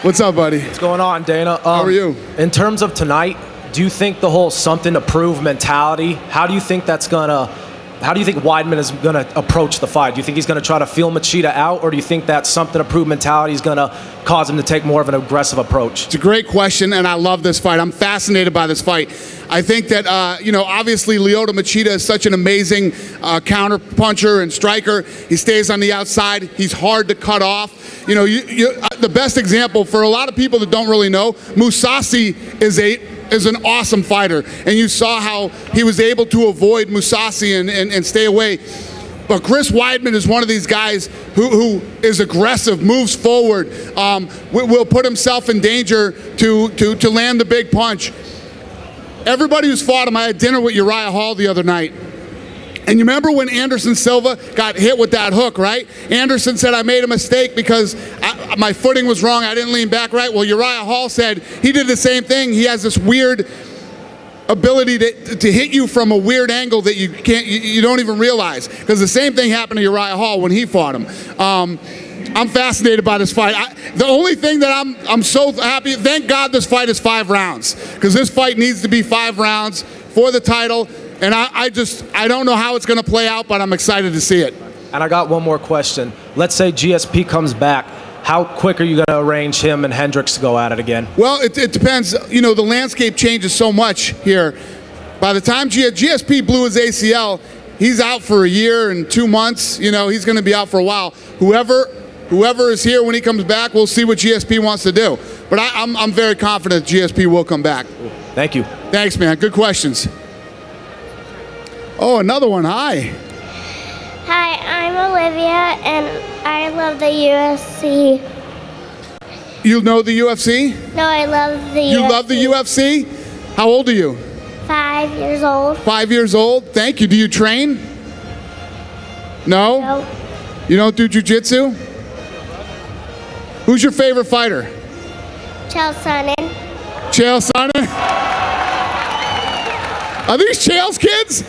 What's up, buddy? What's going on, Dana? How are you? In terms of tonight, do you think the whole something to prove mentality, how do you think Weidman is gonna approach the fight? Do you think he's gonna try to feel Machida out, or do you think that something to prove mentality is gonna cause him to take more of an aggressive approach? It's a great question, and I love this fight. I'm fascinated by this fight. I think that, obviously Lyoto Machida is such an amazing counter puncher and striker. He stays on the outside. He's hard to cut off. The best example for a lot of people that don't really know, Mousasi is an awesome fighter, and you saw how he was able to avoid Mousasi and stay away. But Chris Weidman is one of these guys who is aggressive, moves forward, will put himself in danger to land the big punch. Everybody who's fought him, I had dinner with Uriah Hall the other night. And you remember when Anderson Silva got hit with that hook, right? Anderson said, I made a mistake because my footing was wrong. I didn't lean back right. Well, Uriah Hall said he did the same thing. He has this weird ability to hit you from a weird angle that you don't even realize. Because the same thing happened to Uriah Hall when he fought him. I'm fascinated by this fight. The only thing that I'm so happy, thank God this fight is 5 rounds. Because this fight needs to be 5 rounds for the title. And I don't know how it's going to play out, but I'm excited to see it. And I got one more question. Let's say GSP comes back. How quick are you going to arrange him and Hendricks to go at it again? Well, it depends. The landscape changes so much here. By the time GSP blew his ACL, he's out for a year and 2 months. He's going to be out for a while. Whoever is here when he comes back, we'll see what GSP wants to do. But I'm very confident GSP will come back. Thank you. Thanks, man. Good questions. Oh, another one. Hi. Hi, I'm Olivia, and I love the UFC. You know the UFC? No, I love the UFC. You love the UFC? How old are you? 5 years old. 5 years old? Thank you. Do you train? No? No. You don't do jiu-jitsu? Who's your favorite fighter? Chael Sonnen. Chael Sonnen? Are these Chael's kids?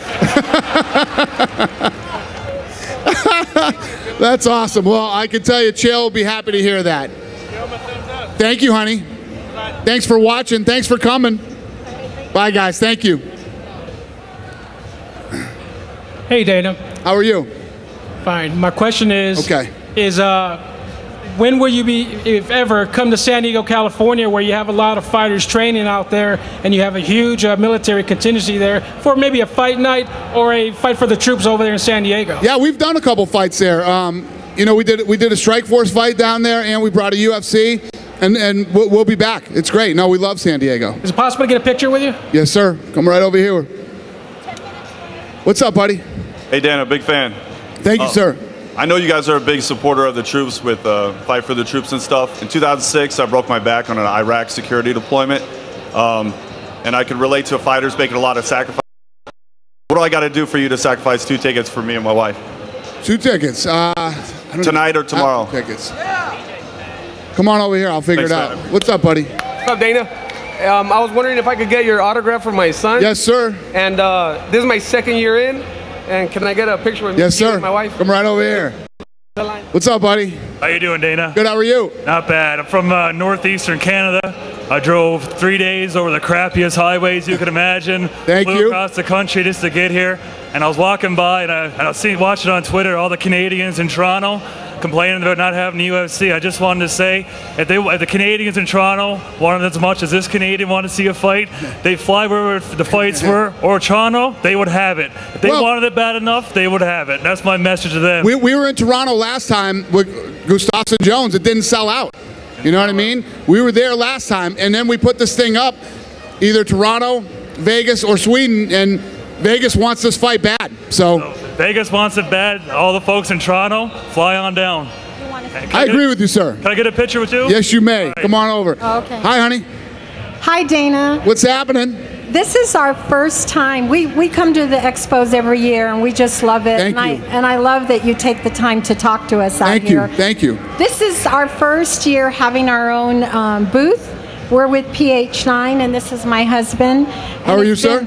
That's awesome. Well, I can tell you Chael will be happy to hear that. Thank you, honey. Thanks for watching. Thanks for coming. Bye, guys. Thank you. Hey, Dana. How are you? Fine. My question is, when will you be, if ever, come to San Diego, California, where you have a lot of fighters training out there and you have a huge military contingency there for maybe a fight night or a fight for the troops over there in San Diego? Yeah, we've done a couple fights there. We did a Strike Force fight down there, and we brought a UFC, and we'll be back. It's great. No, we love San Diego. Is it possible to get a picture with you? Yes, sir. Come right over here. What's up, buddy? Hey, Dana, big fan. Thank you, sir. I know you guys are a big supporter of the troops with Fight for the Troops and stuff. In 2006, I broke my back on an Iraq security deployment, and I could relate to fighters making a lot of sacrifices. What do I got to do for you to sacrifice 2 tickets for me and my wife? 2 tickets? Tonight or tomorrow? Tickets. Come on over here. I'll figure it out. Man. What's up, buddy? What's up, Dana? I was wondering if I could get your autograph for my son. Yes, sir. And this is my 2nd year in. And can I get a picture with Yes, sir. and my wife? Come right over here. What's up, buddy? How you doing, Dana? Good. How are you? Not bad. I'm from northeastern Canada. I drove 3 days over the crappiest highways you could imagine. Flew across the country just to get here. And I was walking by, and I was watching on Twitter all the Canadians in Toronto complaining about not having the UFC. I just wanted to say, if the Canadians in Toronto wanted as much as this Canadian wanted to see a fight, they fly where the fights were, or Toronto, they would have it. If they wanted it bad enough, they would have it. That's my message to them. We were in Toronto last time with Gustafsson Jones. It didn't sell out. You know what I mean? We were there last time, and then we put this thing up, either Toronto, Vegas, or Sweden, and Vegas wants this fight bad. So Vegas wants it bad. All the folks in Toronto, fly on down. I agree with you, sir. Can I get a picture with you? Yes, you may. Come on over. Okay. Hi, honey. Hi, Dana. What's happening? This is our first time. We come to the expos every year, and we just love it. Thank you. And I love that you take the time to talk to us out here. Thank you. This is our first year having our own booth. We're with PH9, and this is my husband. How are you, sir?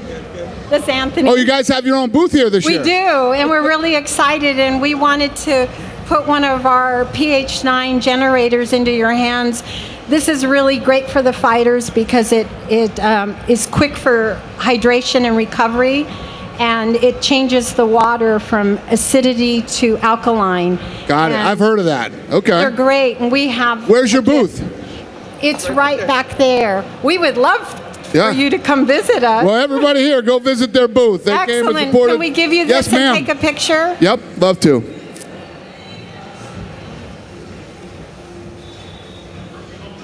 This is Anthony. Oh, you guys have your own booth here this year? We do, and we're really excited, and we wanted to put one of our PH9 generators into your hands. This is really great for the fighters because it is quick for hydration and recovery, and it changes the water from acidity to alkaline. Got it. I've heard of that. Okay. They're great, and we have... Where's your booth? It's right back there. We would love for you to come visit us. Well, everybody here, go visit their booth. They came and Excellent. supported. Can we give you this Yes, ma'am. and take a picture? Yep, love to.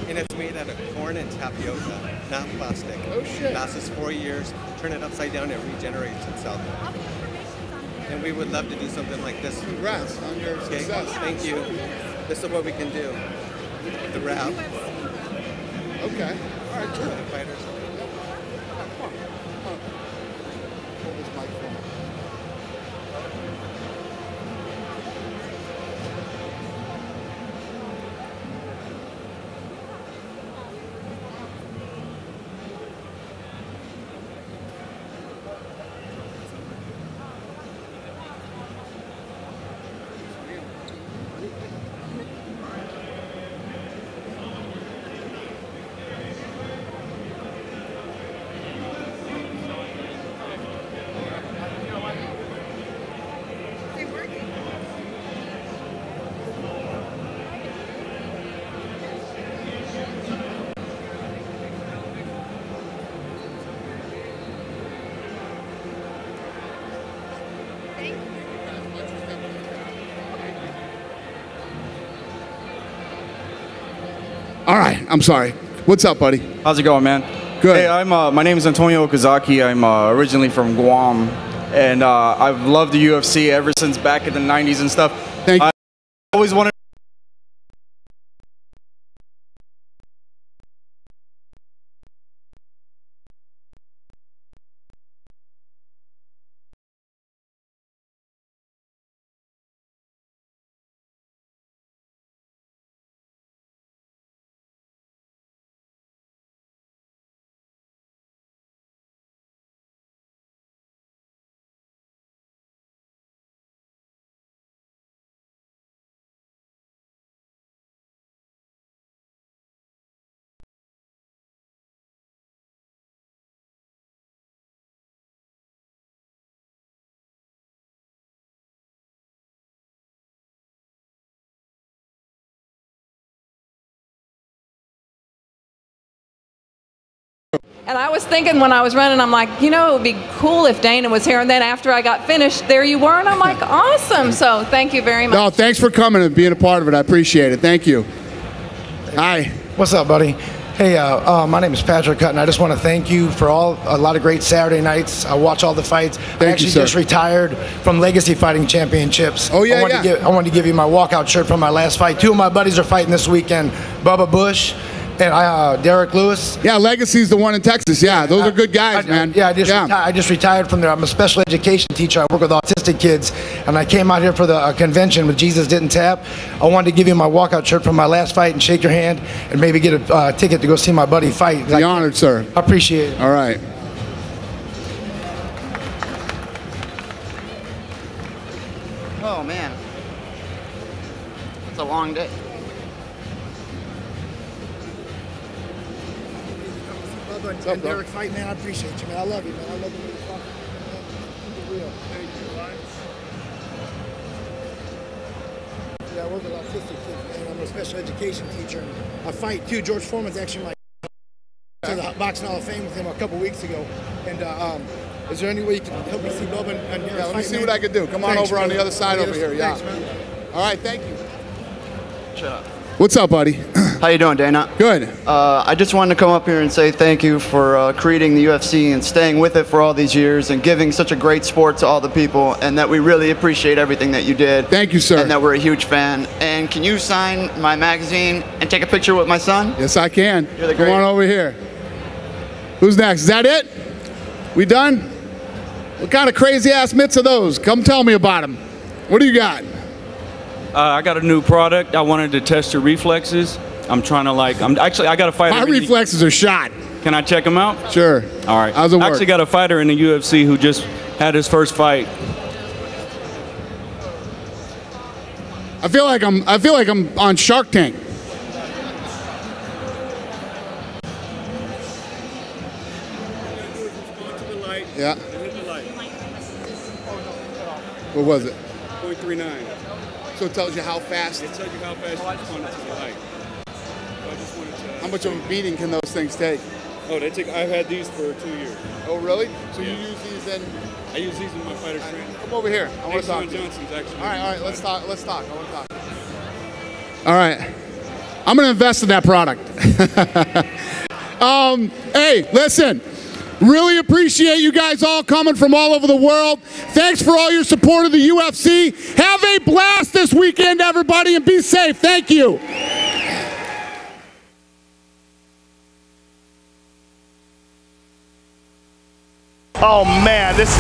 And it's made out of corn and tapioca, not plastic. Oh, shit. Lasts 4 years. Turn it upside down, it regenerates itself. And we would love to do something like this. Congrats on your success. Thank you. This is what we can do. The wrap. Okay. All right, cool. Fighters. All right, I'm sorry. What's up, buddy? How's it going, man? Good. Hey, my name is Antonio Okazaki. I'm originally from Guam, and I've loved the UFC ever since back in the 90s and stuff. Thank you. I always wanted. And I was thinking when I was running, I'm like, you know, it would be cool if Dana was here. And then after I got finished, there you were. And I'm like, awesome. So thank you very much. No, thanks for coming and being a part of it. I appreciate it. Thank you. Hi. What's up, buddy? Hey, my name is Patrick Hutton. I just want to thank you for a lot of great Saturday nights. I watch all the fights. I actually just retired from Legacy Fighting Championships. Oh, yeah, I wanted to give you my walkout shirt from my last fight. Two of my buddies are fighting this weekend, Bubba Bush and Derek Lewis. Yeah, Legacy's the one in Texas. Yeah, those are good guys, man. I just retired from there. I'm a special education teacher. I work with autistic kids, and I came out here for the convention with Jesus Didn't Tap. I wanted to give you my walkout shirt from my last fight and shake your hand and maybe get a ticket to go see my buddy fight. Be honored, sir. I appreciate it. All right. Oh, man. It's a long day. Bubba and Derek fight, man. I appreciate you, man. I love you, man. I love you. Keep it real. Yeah, I work with autistic kids, and I'm a special education teacher. I fight too. George Foreman's actually my to the Boxing Hall of Fame with him a couple weeks ago. And is there any way you can help me see Bubba? Yeah, let me see what I can do. Come on over on the other side over here. Yeah. All right, thank you. Shut up. What's up, buddy? How you doing, Dana? Good. I just wanted to come up here and say thank you for creating the UFC and staying with it for all these years and giving such a great sport to all the people, and that we really appreciate everything that you did. Thank you, sir. And that we're a huge fan. And can you sign my magazine and take a picture with my son? Yes, I can. You're the Come greatest. on over here. Who's next? Is that it? We done? What kind of crazy ass mitts are those? Come tell me about them. What do you got? I got a new product. I wanted to test your reflexes. I'm trying to I got a fighter. My reflexes are shot. Can I check them out? Sure. All right. How's it work? I actually got a fighter in the UFC who just had his first fight. I feel like I'm on Shark Tank. Yeah. What was it? 0.39. So it tells you how fast? It tells you how fast you responded to the light. So I just wanted to... How much of a beating can those things take? Oh, they take... I've had these for 2 years. Oh, really? So Yeah. you use these in... I use these in my fighter training. Come over here. I want to talk to you. Johnson's actually... All right, let's talk. I want to talk. All right. I'm going to invest in that product. Hey, listen. Really appreciate you guys all coming from all over the world. Thanks for all your support of the UFC. Have a blast this weekend, everybody, and be safe. Thank you. Oh man, this